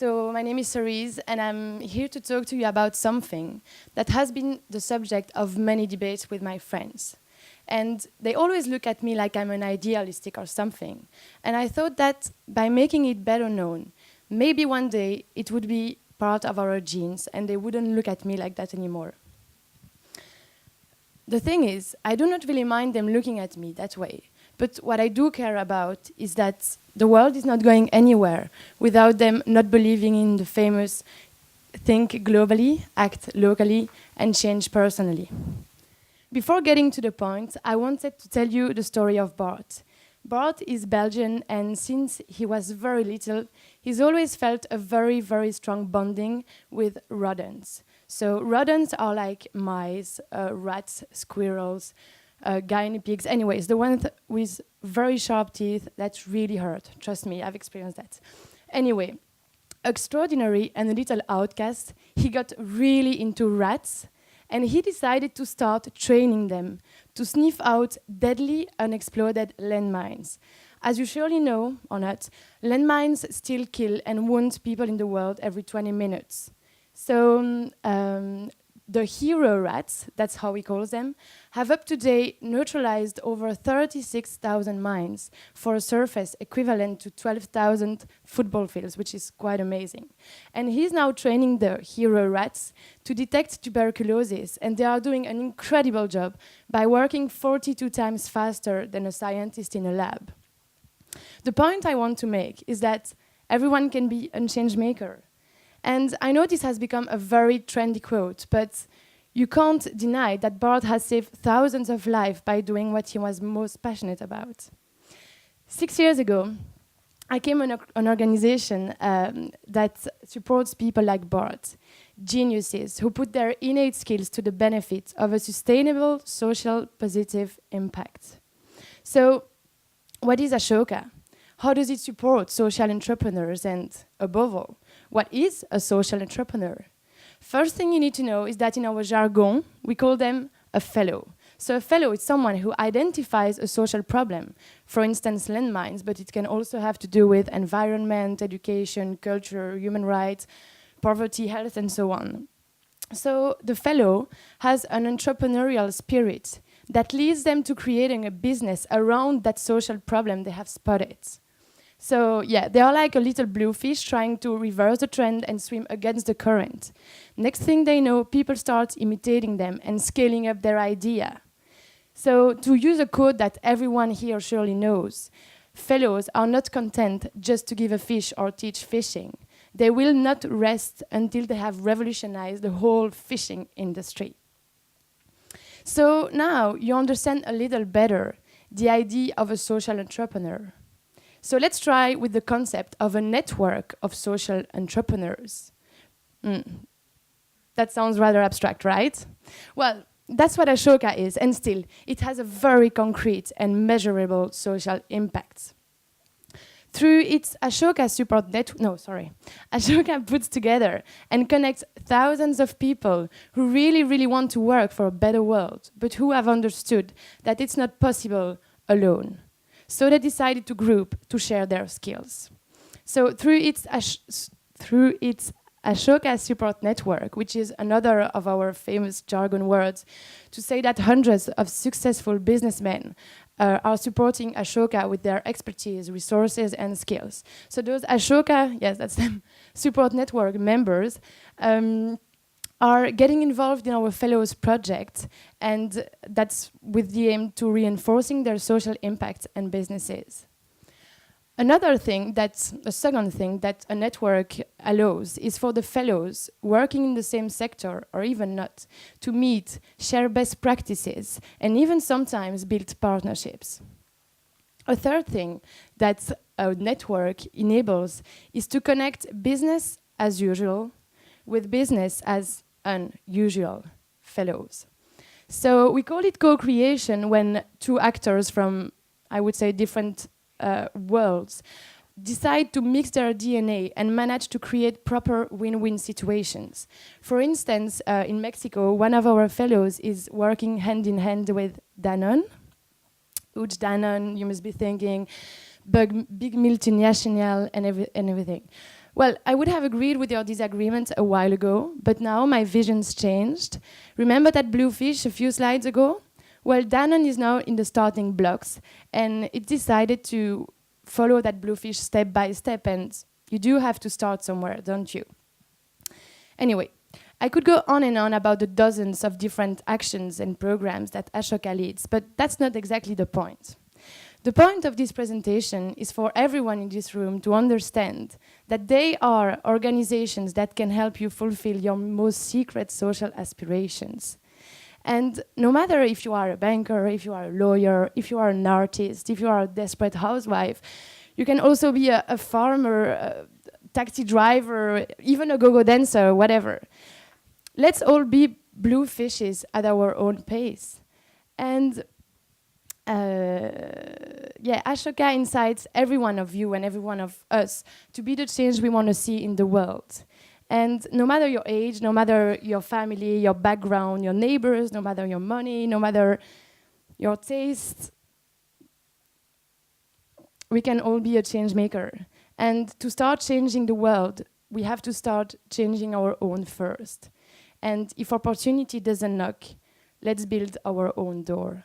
So my name is Cerise, and I'm here to talk to you about something that has been the subject of many debates with my friends. And they always look at me like I'm an idealistic or something. And I thought that by making it better known, maybe one day it would be part of our genes and they wouldn't look at me like that anymore. The thing is, I do not really mind them looking at me that way. But what I do care about is that the world is not going anywhere without them not believing in the famous think globally, act locally, and change personally. Before getting to the point, I wanted to tell you the story of Bart. Bart is Belgian, and since he was very little, he's always felt a very, very strong bonding with rodents. So rodents are like mice, rats, squirrels, guinea pigs. Anyways, the ones with very sharp teeth that really hurt. Trust me, I've experienced that. Anyway, extraordinary and a little outcast, he got really into rats, and he decided to start training them to sniff out deadly unexploded landmines. As you surely know, or not, landmines still kill and wound people in the world every 20 minutes. So the hero rats, that's how we call them, have up to date neutralized over 36,000 mines for a surface equivalent to 12,000 football fields, which is quite amazing. And he's now training the hero rats to detect tuberculosis, and they are doing an incredible job by working 42 times faster than a scientist in a lab. The point I want to make is that everyone can be a changemaker. And I know this has become a very trendy quote, but you can't deny that Bart has saved thousands of lives by doing what he was most passionate about. 6 years ago, I came on an organization that supports people like Bart, geniuses who put their innate skills to the benefit of a sustainable, social, positive impact. So, what is Ashoka? How does it support social entrepreneurs? And above all, what is a social entrepreneur? First thing you need to know is that in our jargon, we call them a fellow. So a fellow is someone who identifies a social problem, for instance, landmines, but it can also have to do with environment, education, culture, human rights, poverty, health, and so on. So the fellow has an entrepreneurial spirit that leads them to creating a business around that social problem they have spotted. So yeah, they are like a little blue fish trying to reverse the trend and swim against the current. Next thing they know, people start imitating them and scaling up their idea. So to use a quote that everyone here surely knows, fellows are not content just to give a fish or teach fishing. They will not rest until they have revolutionized the whole fishing industry. So now you understand a little better the idea of a social entrepreneur. So let's try with the concept of a network of social entrepreneurs. That sounds rather abstract, right? Well, that's what Ashoka is, and still, it has a very concrete and measurable social impact. Through its Ashoka support Ashoka puts together and connects thousands of people who really, really want to work for a better world, but who have understood that it's not possible alone. So they decided to group to share their skills. So through its Ashoka support network, which is another of our famous jargon words, to say that hundreds of successful businessmen are supporting Ashoka with their expertise, resources, and skills. So those Ashoka, yes, that's them, support network members are getting involved in our fellows project, and that's with the aim to reinforcing their social impact and businesses. A second thing that a network allows is for the fellows working in the same sector, or even not, to meet, share best practices, and even sometimes build partnerships. A third thing that a network enables is to connect business as usual with business as unusual fellows. So we call it co-creation when two actors from, I would say, different worlds decide to mix their DNA and manage to create proper win-win situations. For instance, in Mexico, one of our fellows is working hand in hand with Danone. Huge Danone, you must be thinking, big multinational and everything. Well, I would have agreed with your disagreement a while ago, but now my vision's changed. Remember that blue fish a few slides ago? Well, Danone is now in the starting blocks, and it decided to follow that blue fish step by step, and you do have to start somewhere, don't you? Anyway, I could go on and on about the dozens of different actions and programs that Ashoka leads, but that's not exactly the point. The point of this presentation is for everyone in this room to understand that they are organizations that can help you fulfill your most secret social aspirations. And no matter if you are a banker, if you are a lawyer, if you are an artist, if you are a desperate housewife, you can also be a farmer, a taxi driver, even a go-go dancer, whatever. Let's all be blue fishes at our own pace. And Ashoka incites every one of you and every one of us to be the change we want to see in the world. And no matter your age, no matter your family, your background, your neighbors, no matter your money, no matter your taste, we can all be a change maker. And to start changing the world, we have to start changing our own first. And if opportunity doesn't knock, let's build our own door.